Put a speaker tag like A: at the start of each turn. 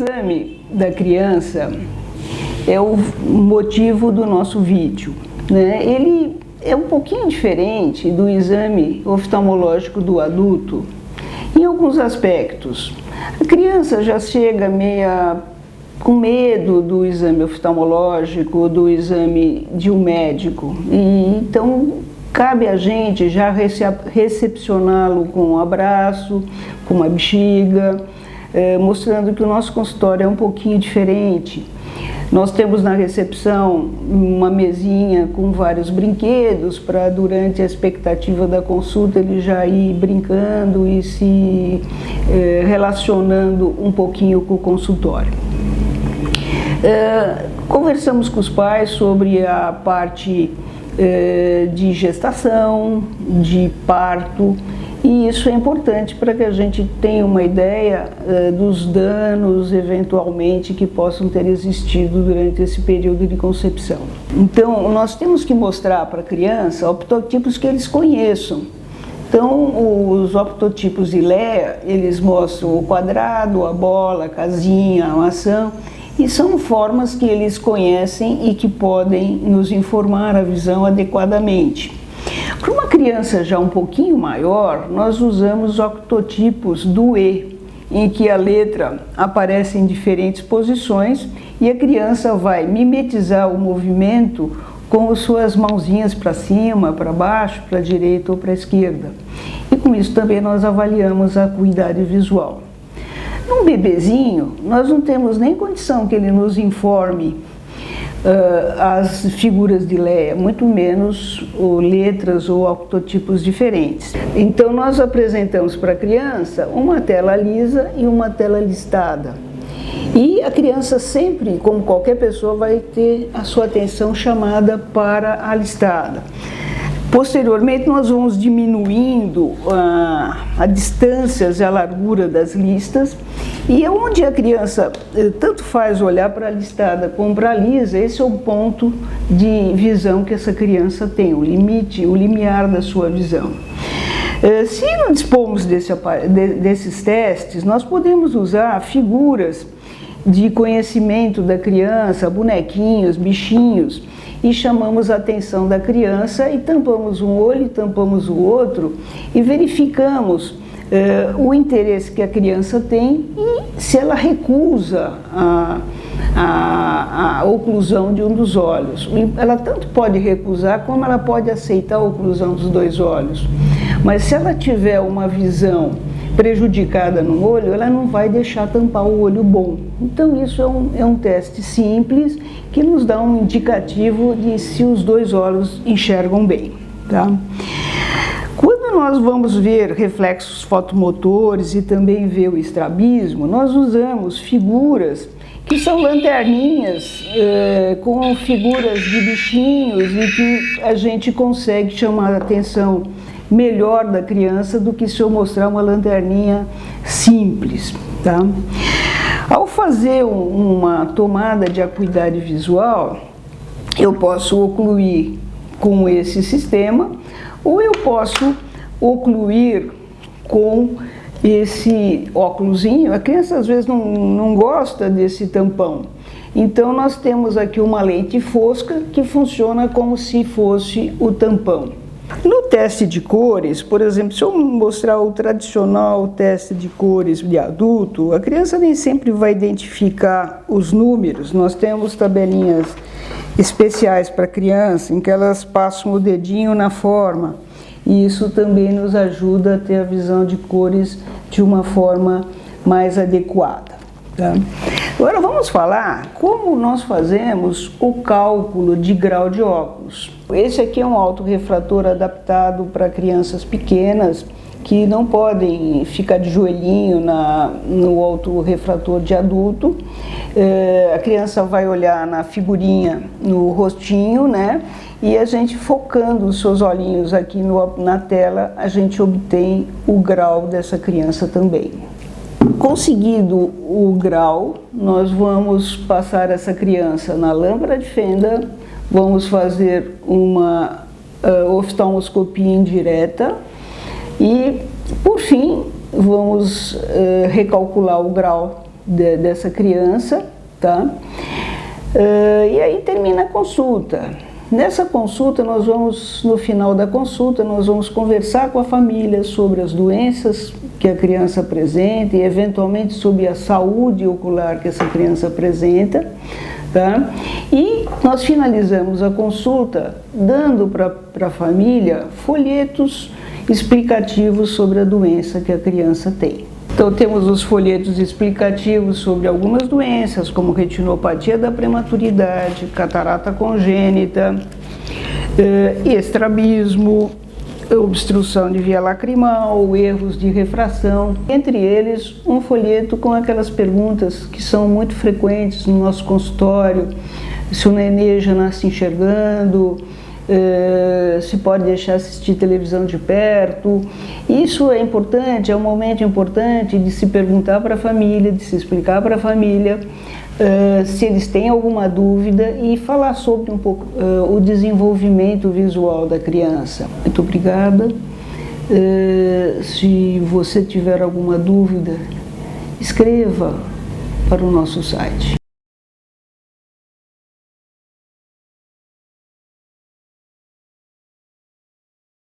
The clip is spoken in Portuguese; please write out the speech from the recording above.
A: exame da criança é o motivo do nosso vídeo, né? Ele é um pouquinho diferente do exame oftalmológico do adulto em alguns aspectos. A criança já chega meia com medo do exame oftalmológico, do exame de um médico, e então cabe a gente já recepcioná-lo com um abraço, com uma bexiga, mostrando que o nosso consultório é um pouquinho diferente. Nós temos na recepção uma mesinha com vários brinquedos para, durante a expectativa da consulta, ele já ir brincando e se relacionando um pouquinho com o consultório. Conversamos com os pais sobre a parte de gestação, de parto, e isso é importante para que a gente tenha uma ideia dos danos, eventualmente, que possam ter existido durante esse período de concepção. Então, nós temos que mostrar para a criança optotipos que eles conheçam. Então, os optotipos de Lea, eles mostram o quadrado, a bola, a casinha, a maçã, e são formas que eles conhecem e que podem nos informar a visão adequadamente. Para uma criança já um pouquinho maior, nós usamos octotipos do E, em que a letra aparece em diferentes posições e a criança vai mimetizar o movimento com suas mãozinhas para cima, para baixo, para a direita ou para a esquerda. E com isso também nós avaliamos a acuidade visual. Num bebezinho, nós não temos nem condição que ele nos informe as figuras de Lea, muito menos letras ou octotipos diferentes. Então nós apresentamos para a criança uma tela lisa e uma tela listada. E a criança sempre, como qualquer pessoa, vai ter a sua atenção chamada para a listada. Posteriormente, nós vamos diminuindo a distâncias e a largura das listas, e onde a criança tanto faz olhar para a listada como para a lisa, esse é o ponto de visão que essa criança tem, o limite, o limiar da sua visão. Se não dispomos desses testes, nós podemos usar figuras de conhecimento da criança, bonequinhos, bichinhos, e chamamos a atenção da criança e tampamos um olho, tampamos o outro e verificamos o interesse que a criança tem e se ela recusa a oclusão de um dos olhos. Ela tanto pode recusar como ela pode aceitar a oclusão dos dois olhos. Mas se ela tiver uma visão prejudicada no olho, ela não vai deixar tampar o olho bom. Então isso é um teste simples que nos dá um indicativo de se os dois olhos enxergam bem, tá? Quando nós vamos ver reflexos fotomotores e também ver o estrabismo, nós usamos figuras que são lanterninhas com figuras de bichinhos e que a gente consegue chamar a atenção melhor da criança do que se eu mostrar uma lanterninha simples, tá? Ao fazer uma tomada de acuidade visual, eu posso ocluir com esse sistema ou eu posso ocluir com esse óculosinho. A criança às vezes não gosta desse tampão. Então nós temos aqui uma lente fosca que funciona como se fosse o tampão. No teste de cores, por exemplo, se eu mostrar o tradicional teste de cores de adulto, a criança nem sempre vai identificar os números. Nós temos tabelinhas especiais para criança em que elas passam o dedinho na forma, e isso também nos ajuda a ter a visão de cores de uma forma mais adequada, tá? Agora vamos falar como nós fazemos o cálculo de grau de óculos. Esse aqui é um autorrefrator adaptado para crianças pequenas que não podem ficar de joelhinho no autorrefrator de adulto. A criança vai olhar na figurinha, no rostinho, né? E a gente focando os seus olhinhos aqui na tela, a gente obtém o grau dessa criança também. Conseguido o grau, nós vamos passar essa criança na lâmpada de fenda, vamos fazer uma oftalmoscopia indireta e, por fim, vamos recalcular o grau dessa criança, tá? E aí termina a consulta. Nessa consulta, no final da consulta, nós vamos conversar com a família sobre as doenças que a criança apresenta e, eventualmente, sobre a saúde ocular que essa criança apresenta, tá? E nós finalizamos a consulta dando para a família folhetos explicativos sobre a doença que a criança tem. Então, temos os folhetos explicativos sobre algumas doenças, como retinopatia da prematuridade, catarata congênita, estrabismo, obstrução de via lacrimal, erros de refração. Entre eles, um folheto com aquelas perguntas que são muito frequentes no nosso consultório: se o nenê já nasce enxergando, se pode deixar assistir televisão de perto. Isso é importante, é um momento importante de se perguntar para a família, de se explicar para a família se eles têm alguma dúvida e falar sobre um pouco o desenvolvimento visual da criança. Muito obrigada. Se você tiver alguma dúvida, escreva para o nosso site.